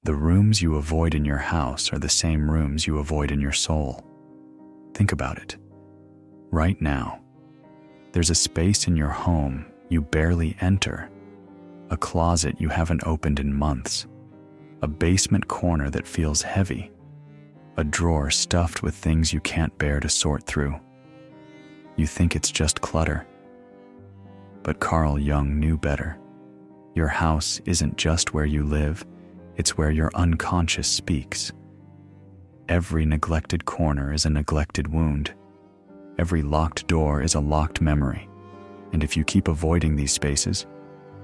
The rooms you avoid in your house are the same rooms you avoid in your soul. Think about it. Right now, there's a space in your home you barely enter, a closet you haven't opened in months, a basement corner that feels heavy, a drawer stuffed with things you can't bear to sort through. You think it's just clutter. But Carl Jung knew better. Your house isn't just where you live, it's where your unconscious speaks. Every neglected corner is a neglected wound. Every locked door is a locked memory. And if you keep avoiding these spaces,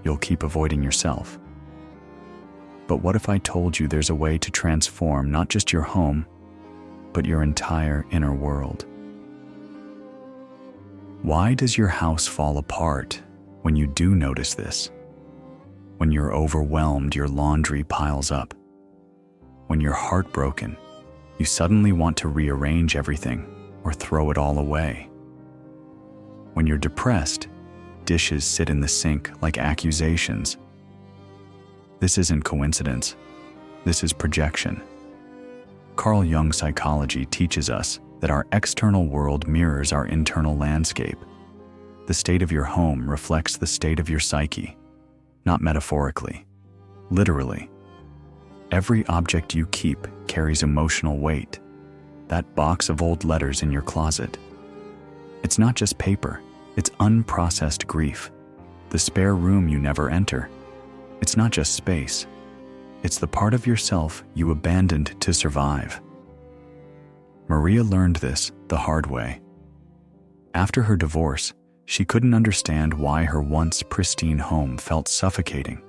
you'll keep avoiding yourself. But what if I told you there's a way to transform not just your home, but your entire inner world? Why does your house fall apart when you do notice this? When you're overwhelmed, your laundry piles up. When you're heartbroken, you suddenly want to rearrange everything or throw it all away. When you're depressed, dishes sit in the sink like accusations. This isn't coincidence. This is projection. Carl Jung psychology teaches us that our external world mirrors our internal landscape. The state of your home reflects the state of your psyche, not metaphorically, literally. Every object you keep carries emotional weight. That box of old letters in your closet. It's not just paper, it's unprocessed grief. The spare room you never enter. It's not just space. It's the part of yourself you abandoned to survive. Maria learned this the hard way. After her divorce, she couldn't understand why her once pristine home felt suffocating.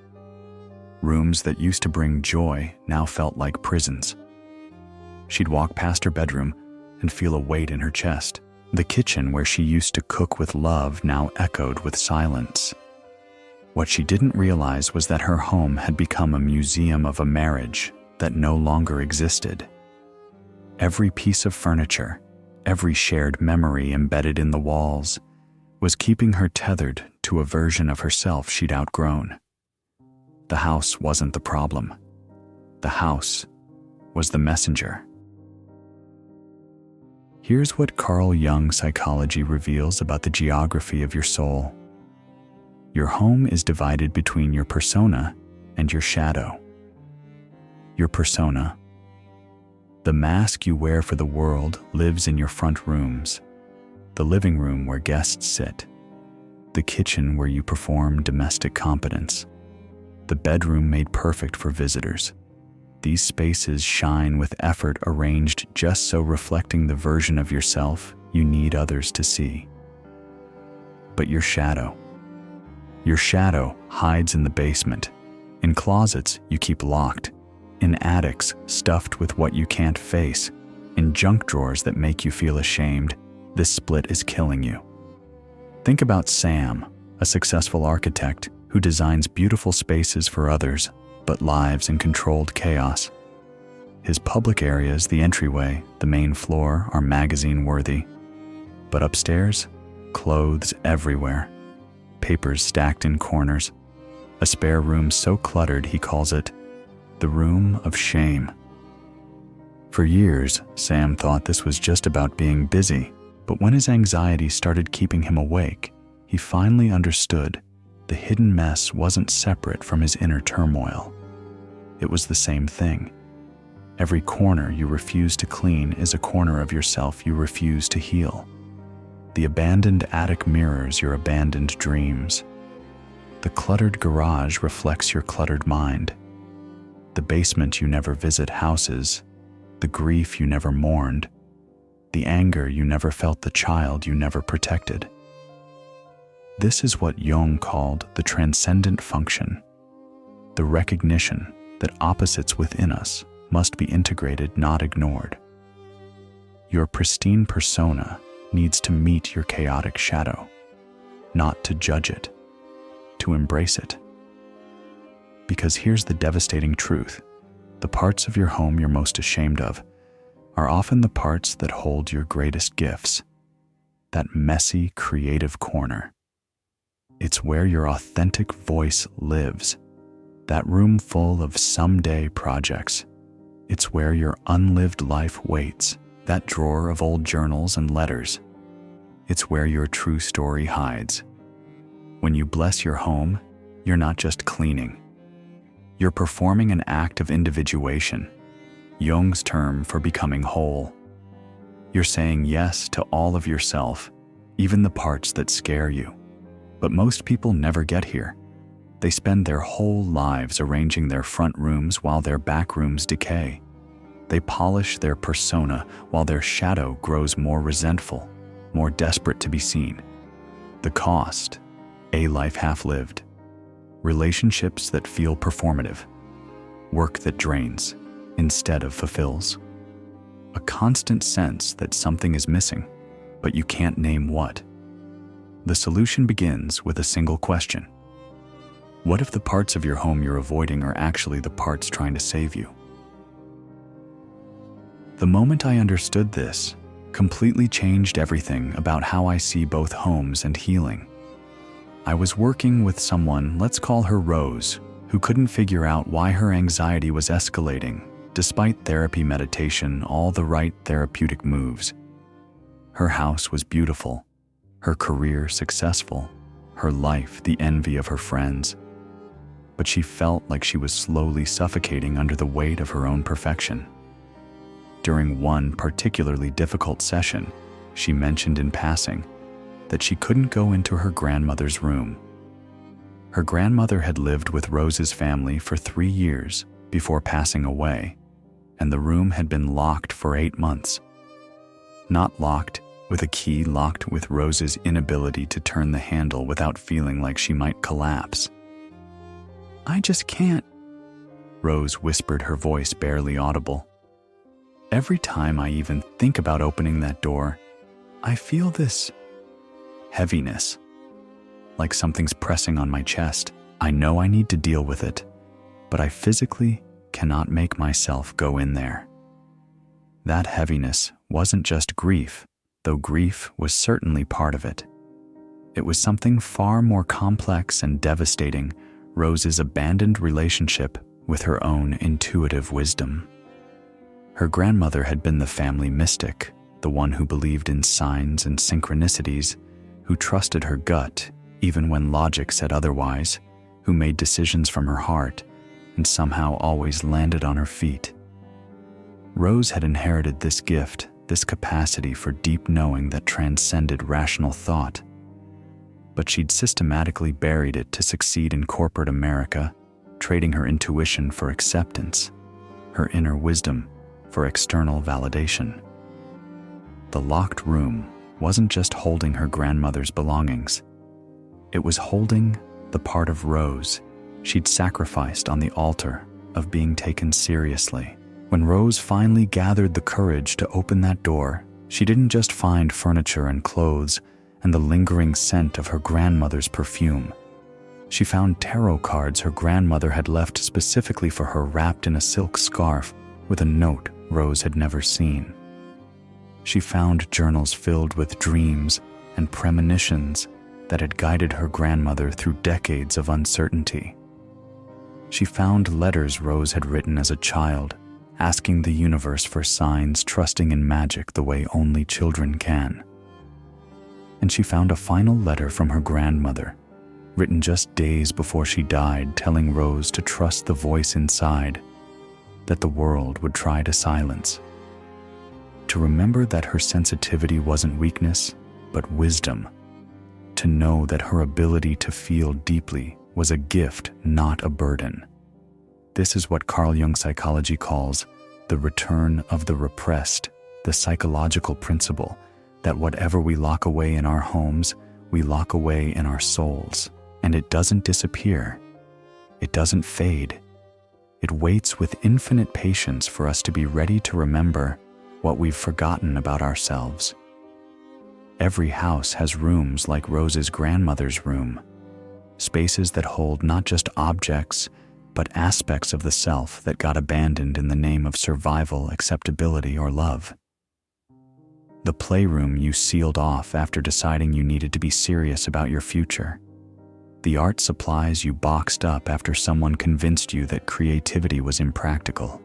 Rooms that used to bring joy now felt like prisons. She'd walk past her bedroom and feel a weight in her chest. The kitchen where she used to cook with love now echoed with silence. What she didn't realize was that her home had become a museum of a marriage that no longer existed. Every piece of furniture, every shared memory embedded in the walls, was keeping her tethered to a version of herself she'd outgrown. The house wasn't the problem. The house was the messenger. Here's what Carl Jung psychology reveals about the geography of your soul. Your home is divided between your persona and your shadow. Your persona, the mask you wear for the world, lives in your front rooms, the living room where guests sit, the kitchen where you perform domestic competence, the bedroom made perfect for visitors. These spaces shine with effort arranged just so reflecting the version of yourself you need others to see. But your shadow hides in the basement, in closets you keep locked, in attics stuffed with what you can't face, in junk drawers that make you feel ashamed. This split is killing you. Think about Sam, a successful architect who designs beautiful spaces for others, but lives in controlled chaos. His public areas, the entryway, the main floor, are magazine-worthy. But upstairs, clothes everywhere, papers stacked in corners, a spare room so cluttered he calls it the room of shame. For years, Sam thought this was just about being busy, but when his anxiety started keeping him awake, he finally understood the hidden mess wasn't separate from his inner turmoil. It was the same thing. Every corner you refuse to clean is a corner of yourself you refuse to heal. The abandoned attic mirrors your abandoned dreams. The cluttered garage reflects your cluttered mind. The basement you never visit houses, the grief you never mourned, the anger you never felt, the child you never protected. This is what Jung called the transcendent function, the recognition that opposites within us must be integrated, not ignored. Your pristine persona needs to meet your chaotic shadow, not to judge it, to embrace it. Because here's the devastating truth: the parts of your home you're most ashamed of are often the parts that hold your greatest gifts. That messy, creative corner. It's where your authentic voice lives. That room full of someday projects. It's where your unlived life waits. That drawer of old journals and letters. It's where your true story hides. When you bless your home, you're not just cleaning. You're performing an act of individuation, Jung's term for becoming whole. You're saying yes to all of yourself, even the parts that scare you. But most people never get here. They spend their whole lives arranging their front rooms while their back rooms decay. They polish their persona while their shadow grows more resentful, more desperate to be seen. The cost: a life half-lived, relationships that feel performative, work that drains instead of fulfills, a constant sense that something is missing, but you can't name what. The solution begins with a single question. What if the parts of your home you're avoiding are actually the parts trying to save you? The moment I understood this, completely changed everything about how I see both homes and healing. I was working with someone, let's call her Rose, who couldn't figure out why her anxiety was escalating, despite therapy, meditation, all the right therapeutic moves. Her house was beautiful, her career successful, her life the envy of her friends. But she felt like she was slowly suffocating under the weight of her own perfection. During one particularly difficult session, she mentioned in passing that she couldn't go into her grandmother's room. Her grandmother had lived with Rose's family for 3 years before passing away, and the room had been locked for 8 months. Not locked with a key, locked with Rose's inability to turn the handle without feeling like she might collapse. "I just can't," Rose whispered, her voice barely audible. "Every time I even think about opening that door, I feel this heaviness, like something's pressing on my chest. I know I need to deal with it, but I physically cannot make myself go in there." That heaviness wasn't just grief, though grief was certainly part of it. It was something far more complex and devastating: Rose's abandoned relationship with her own intuitive wisdom. Her grandmother had been the family mystic, the one who believed in signs and synchronicities, who trusted her gut even when logic said otherwise, who made decisions from her heart and somehow always landed on her feet. Rose had inherited this gift, this capacity for deep knowing that transcended rational thought. But she'd systematically buried it to succeed in corporate America, trading her intuition for acceptance, her inner wisdom for external validation. The locked room wasn't just holding her grandmother's belongings. It was holding the part of Rose she'd sacrificed on the altar of being taken seriously. When Rose finally gathered the courage to open that door, she didn't just find furniture and clothes and the lingering scent of her grandmother's perfume. She found tarot cards her grandmother had left specifically for her, wrapped in a silk scarf with a note Rose had never seen. She found journals filled with dreams and premonitions that had guided her grandmother through decades of uncertainty. She found letters Rose had written as a child, asking the universe for signs, trusting in magic the way only children can. And she found a final letter from her grandmother, written just days before she died, telling Rose to trust the voice inside that the world would try to silence. To remember that her sensitivity wasn't weakness, but wisdom. To know that her ability to feel deeply was a gift, not a burden. This is what Carl Jung psychology calls the return of the repressed, the psychological principle that whatever we lock away in our homes, we lock away in our souls. And it doesn't disappear. It doesn't fade. It waits with infinite patience for us to be ready to remember what we've forgotten about ourselves. Every house has rooms like Rose's grandmother's room, spaces that hold not just objects, but aspects of the self that got abandoned in the name of survival, acceptability, or love. The playroom you sealed off after deciding you needed to be serious about your future. The art supplies you boxed up after someone convinced you that creativity was impractical.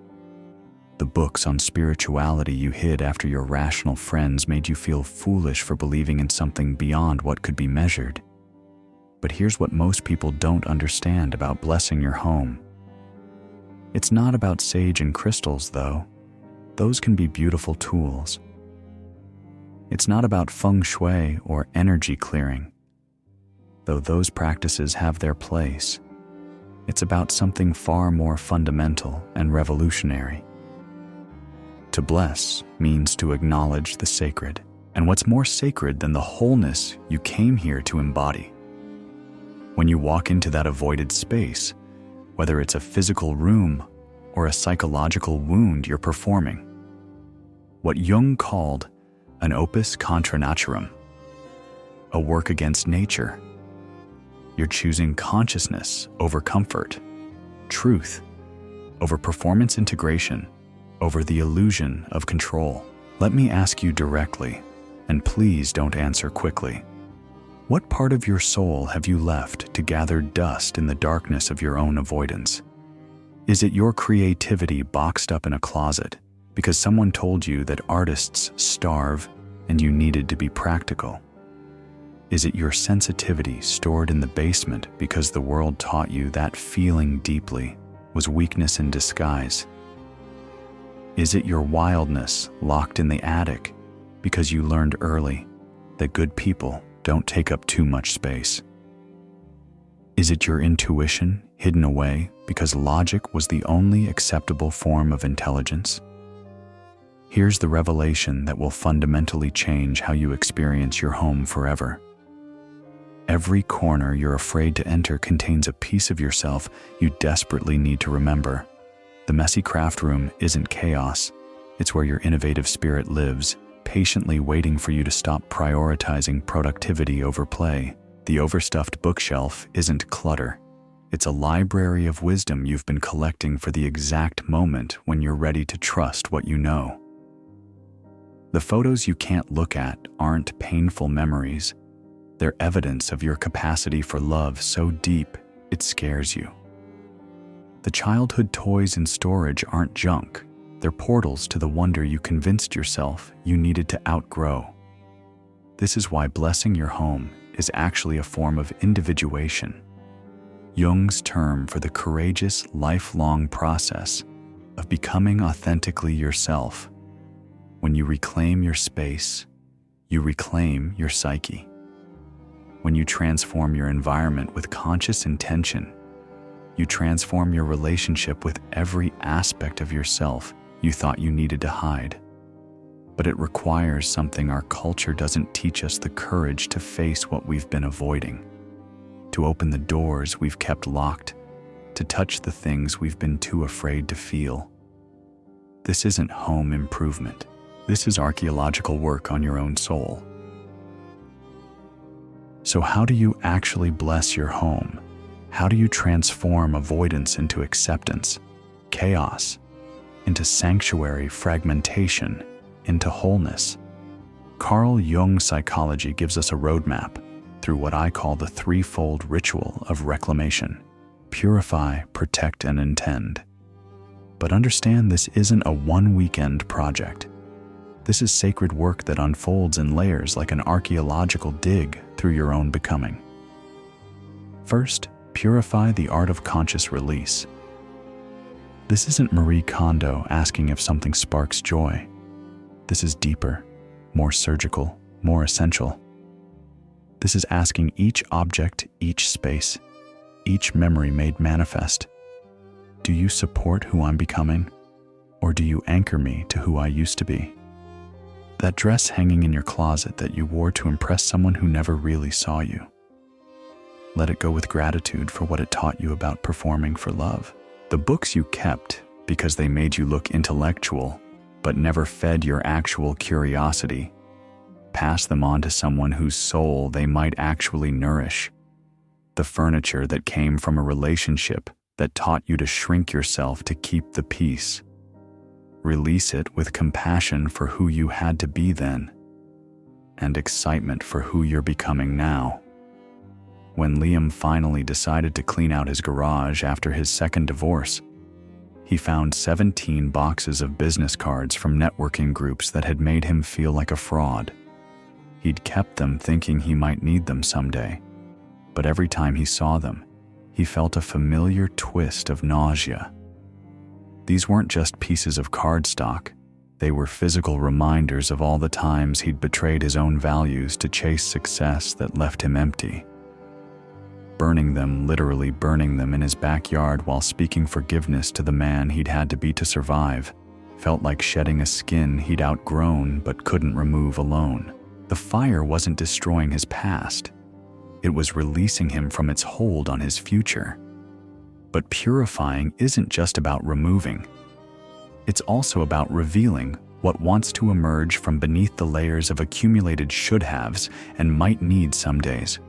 The books on spirituality you hid after your rational friends made you feel foolish for believing in something beyond what could be measured. But here's what most people don't understand about blessing your home. It's not about sage and crystals, though. Those can be beautiful tools. It's not about feng shui or energy clearing, though those practices have their place. It's about something far more fundamental and revolutionary. To bless means to acknowledge the sacred, and what's more sacred than the wholeness you came here to embody? When you walk into that avoided space, whether it's a physical room or a psychological wound you're performing, what Jung called an opus contra naturam, a work against nature, you're choosing consciousness over comfort, truth over performance integration, over the illusion of control. Let me ask you directly, and please don't answer quickly. What part of your soul have you left to gather dust in the darkness of your own avoidance? Is it your creativity boxed up in a closet because someone told you that artists starve and you needed to be practical? Is it your sensitivity stored in the basement because the world taught you that feeling deeply was weakness in disguise? Is it your wildness locked in the attic because you learned early that good people don't take up too much space? Is it your intuition hidden away because logic was the only acceptable form of intelligence? Here's the revelation that will fundamentally change how you experience your home forever. Every corner you're afraid to enter contains a piece of yourself you desperately need to remember. The messy craft room isn't chaos. It's where your innovative spirit lives, patiently waiting for you to stop prioritizing productivity over play. The overstuffed bookshelf isn't clutter. It's a library of wisdom you've been collecting for the exact moment when you're ready to trust what you know. The photos you can't look at aren't painful memories. They're evidence of your capacity for love so deep it scares you. The childhood toys in storage aren't junk. They're portals to the wonder you convinced yourself you needed to outgrow. This is why blessing your home is actually a form of individuation, Jung's term for the courageous, lifelong process of becoming authentically yourself. When you reclaim your space, you reclaim your psyche. When you transform your environment with conscious intention, you transform your relationship with every aspect of yourself you thought you needed to hide. But it requires something our culture doesn't teach us: the courage to face what we've been avoiding, to open the doors we've kept locked, to touch the things we've been too afraid to feel. This isn't home improvement. This is archaeological work on your own soul. So how do you actually bless your home? How do you transform avoidance into acceptance, chaos into sanctuary, fragmentation into wholeness? Carl Jung psychology gives us a roadmap through what I call the threefold ritual of reclamation: purify, protect, and intend. But understand, this isn't a one-weekend project. This is sacred work that unfolds in layers like an archaeological dig through your own becoming. First, purify, the art of conscious release. This isn't Marie Kondo asking if something sparks joy. This is deeper, more surgical, more essential. This is asking each object, each space, each memory made manifest: do you support who I'm becoming, or do you anchor me to who I used to be? That dress hanging in your closet that you wore to impress someone who never really saw you, let it go with gratitude for what it taught you about performing for love. The books you kept because they made you look intellectual but never fed your actual curiosity, pass them on to someone whose soul they might actually nourish. The furniture that came from a relationship that taught you to shrink yourself to keep the peace, release it with compassion for who you had to be then, and excitement for who you're becoming now. when Liam finally decided to clean out his garage after his second divorce, he found 17 boxes of business cards from networking groups that had made him feel like a fraud. He'd kept them thinking he might need them someday, but every time he saw them, he felt a familiar twist of nausea. These weren't just pieces of cardstock. They were physical reminders of all the times he'd betrayed his own values to chase success that left him empty. Burning them, literally burning them in his backyard while speaking forgiveness to the man he'd had to be to survive, felt like shedding a skin he'd outgrown but couldn't remove alone. The fire wasn't destroying his past. It was releasing him from its hold on his future. But purifying isn't just about removing. It's also about revealing what wants to emerge from beneath the layers of accumulated should-haves and might-need some days.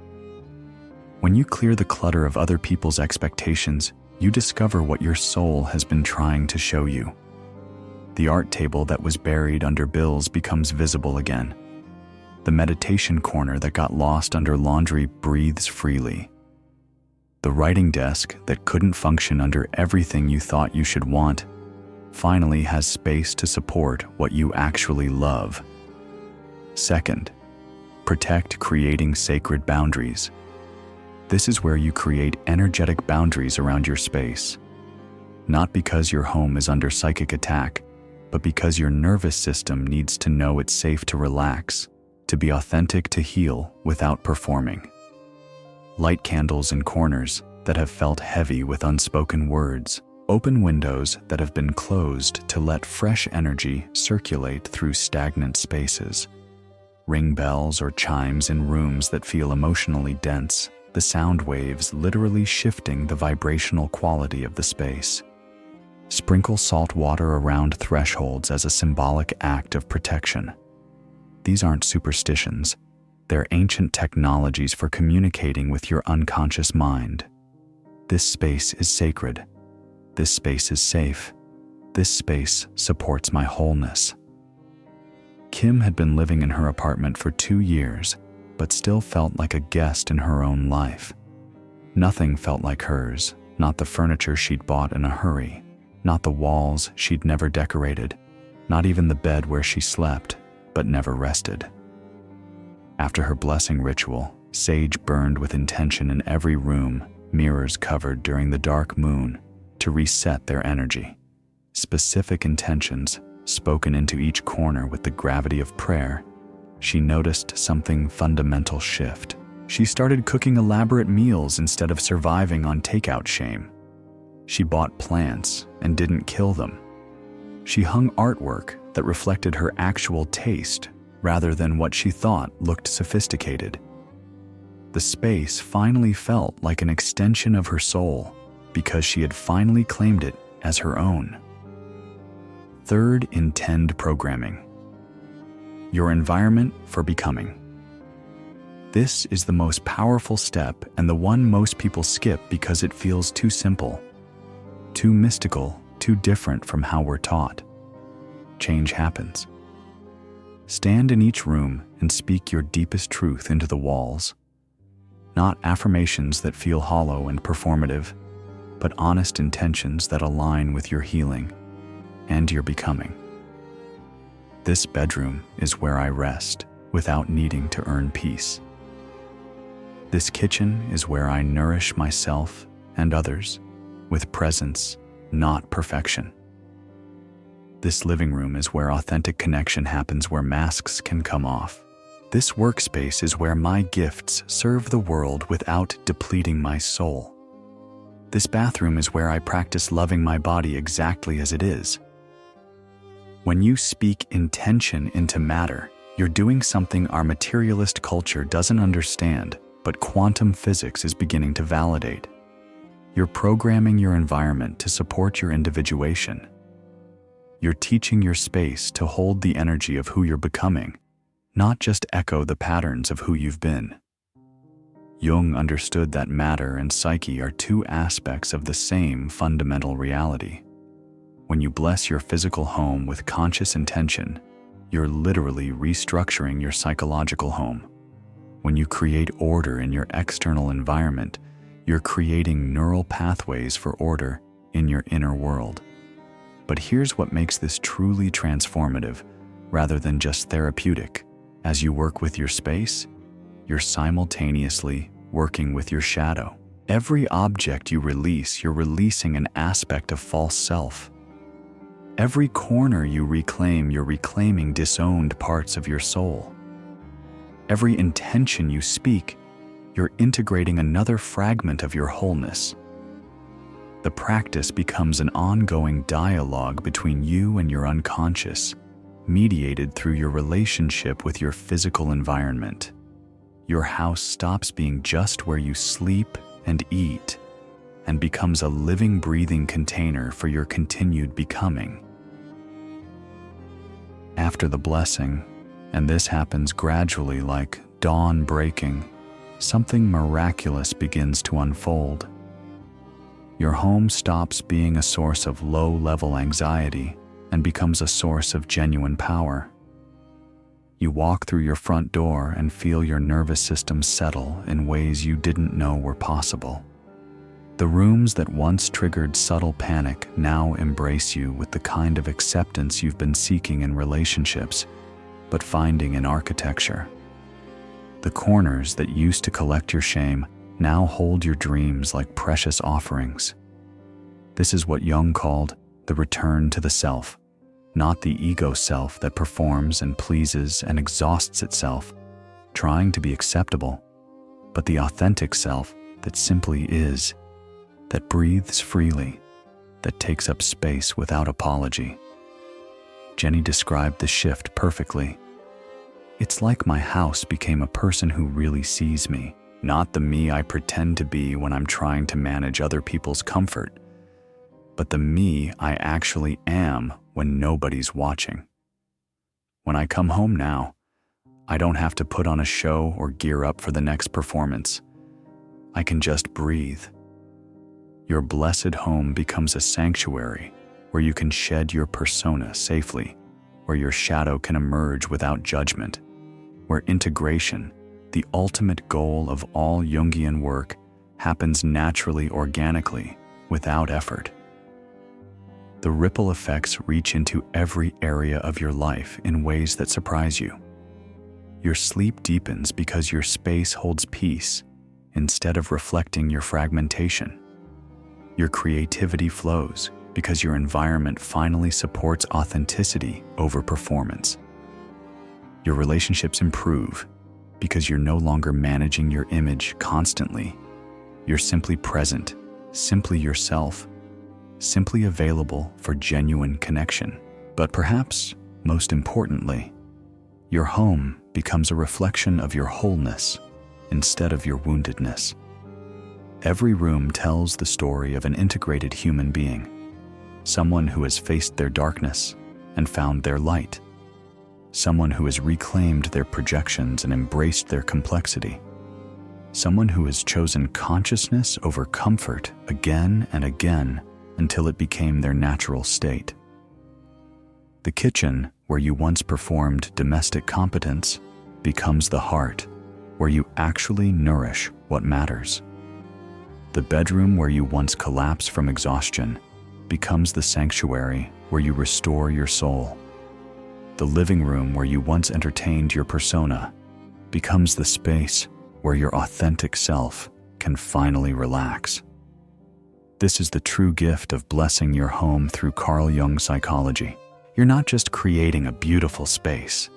When you clear the clutter of other people's expectations, you discover what your soul has been trying to show you. The art table that was buried under bills becomes visible again. The meditation corner that got lost under laundry breathes freely. The writing desk that couldn't function under everything you thought you should want finally has space to support what you actually love. Second, protect creating sacred boundaries. This is where you create energetic boundaries around your space. Not because your home is under psychic attack, but because your nervous system needs to know it's safe to relax, to be authentic, to heal without performing. Light candles in corners that have felt heavy with unspoken words. Open windows that have been closed to let fresh energy circulate through stagnant spaces. Ring bells or chimes in rooms that feel emotionally dense, the sound waves literally shifting the vibrational quality of the space. Sprinkle salt water around thresholds as a symbolic act of protection. These aren't superstitions. They're ancient technologies for communicating with your unconscious mind. This space is sacred. This space is safe. This space supports my wholeness. Kim had been living in her apartment for 2 years, but still felt like a guest in her own life. Nothing felt like hers, not the furniture she'd bought in a hurry, not the walls she'd never decorated, not even the bed where she slept, but never rested. After her blessing ritual, sage burned with intention in every room, mirrors covered during the dark moon, to reset their energy. Specific intentions, spoken into each corner with the gravity of prayer, she noticed something fundamental shift. She started cooking elaborate meals instead of surviving on takeout shame. She bought plants and didn't kill them. She hung artwork that reflected her actual taste rather than what she thought looked sophisticated. The space finally felt like an extension of her soul because she had finally claimed it as her own. Third, intend programming. Your environment for becoming. This is the most powerful step and the one most people skip because it feels too simple, too mystical, too different from how we're taught. Change happens. Stand in each room and speak your deepest truth into the walls. Not affirmations that feel hollow and performative, but honest intentions that align with your healing and your becoming. This bedroom is where I rest without needing to earn peace. This kitchen is where I nourish myself and others with presence, not perfection. This living room is where authentic connection happens, where masks can come off. This workspace is where my gifts serve the world without depleting my soul. This bathroom is where I practice loving my body exactly as it is. When you speak intention into matter, you're doing something our materialist culture doesn't understand, but quantum physics is beginning to validate. You're programming your environment to support your individuation. You're teaching your space to hold the energy of who you're becoming, not just echo the patterns of who you've been. Jung understood that matter and psyche are two aspects of the same fundamental reality. When you bless your physical home with conscious intention, you're literally restructuring your psychological home. When you create order in your external environment, you're creating neural pathways for order in your inner world. But here's what makes this truly transformative, rather than just therapeutic. As you work with your space, you're simultaneously working with your shadow. Every object you release, you're releasing an aspect of false self. Every corner you reclaim, you're reclaiming disowned parts of your soul. Every intention you speak, you're integrating another fragment of your wholeness. The practice becomes an ongoing dialogue between you and your unconscious, mediated through your relationship with your physical environment. Your house stops being just where you sleep and eat, and becomes a living, breathing container for your continued becoming. After the blessing, and this happens gradually like dawn breaking, something miraculous begins to unfold. Your home stops being a source of low-level anxiety and becomes a source of genuine power. You walk through your front door and feel your nervous system settle in ways you didn't know were possible. The rooms that once triggered subtle panic now embrace you with the kind of acceptance you've been seeking in relationships, but finding in architecture. The corners that used to collect your shame now hold your dreams like precious offerings. This is what Jung called the return to the self, not the ego self that performs and pleases and exhausts itself, trying to be acceptable, but the authentic self that simply is, that breathes freely, that takes up space without apology. Jenny described the shift perfectly. It's like my house became a person who really sees me, not the me I pretend to be when I'm trying to manage other people's comfort, but the me I actually am when nobody's watching. When I come home now, I don't have to put on a show or gear up for the next performance. I can just breathe. Your blessed home becomes a sanctuary where you can shed your persona safely, where your shadow can emerge without judgment, where integration, the ultimate goal of all Jungian work, happens naturally, organically, without effort. The ripple effects reach into every area of your life in ways that surprise you. Your sleep deepens because your space holds peace instead of reflecting your fragmentation. Your creativity flows because your environment finally supports authenticity over performance. Your relationships improve because you're no longer managing your image constantly. You're simply present, simply yourself, simply available for genuine connection. But perhaps, most importantly, your home becomes a reflection of your wholeness instead of your woundedness. Every room tells the story of an integrated human being, someone who has faced their darkness and found their light, someone who has reclaimed their projections and embraced their complexity, someone who has chosen consciousness over comfort again and again until it became their natural state. The kitchen, where you once performed domestic competence, becomes the heart, where you actually nourish what matters. The bedroom, where you once collapsed from exhaustion, becomes the sanctuary where you restore your soul. The living room, where you once entertained your persona, becomes the space where your authentic self can finally relax. This is the true gift of blessing your home through Carl Jung psychology. You're not just creating a beautiful space.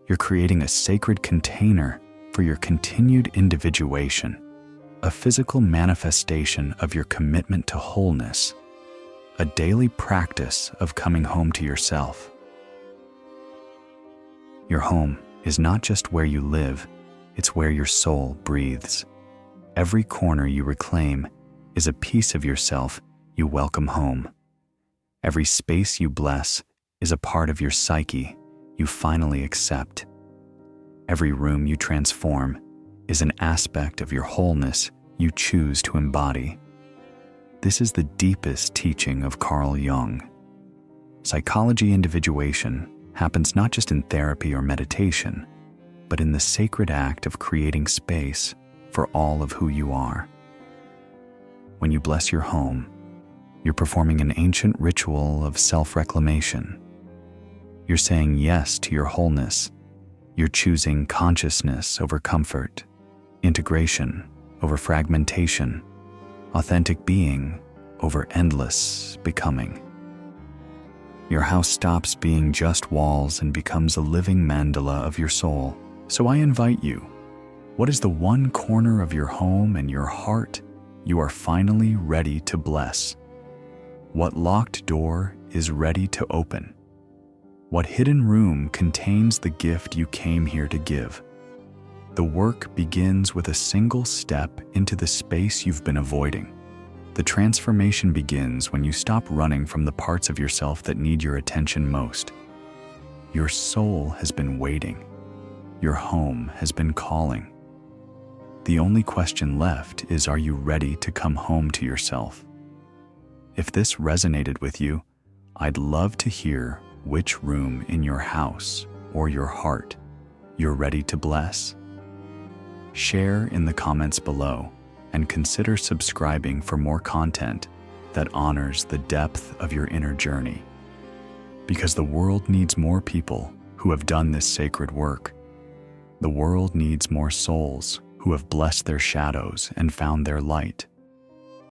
You're creating a sacred container for your continued individuation, a physical manifestation of your commitment to wholeness, a daily practice of coming home to yourself. Your home is not just where you live, it's where your soul breathes. Every corner you reclaim is a piece of yourself you welcome home. Every space you bless is a part of your psyche you finally accept. Every room you transform is an aspect of your wholeness you choose to embody. This is the deepest teaching of Carl Jung. Psychology individuation happens not just in therapy or meditation, but in the sacred act of creating space for all of who you are. When you bless your home, you're performing an ancient ritual of self-reclamation. You're saying yes to your wholeness. You're choosing consciousness over comfort, integration over fragmentation, authentic being over endless becoming. Your house stops being just walls and becomes a living mandala of your soul. So I invite you, what is the one corner of your home and your heart you are finally ready to bless? What locked door is ready to open? What hidden room contains the gift you came here to give? The work begins with a single step into the space you've been avoiding. The transformation begins when you stop running from the parts of yourself that need your attention most. Your soul has been waiting. Your home has been calling. The only question left is, are you ready to come home to yourself? If this resonated with you, I'd love to hear which room in your house or your heart you're ready to bless. Share in the comments below and consider subscribing for more content that honors the depth of your inner journey. Because the world needs more people who have done this sacred work. The world needs more souls who have blessed their shadows and found their light.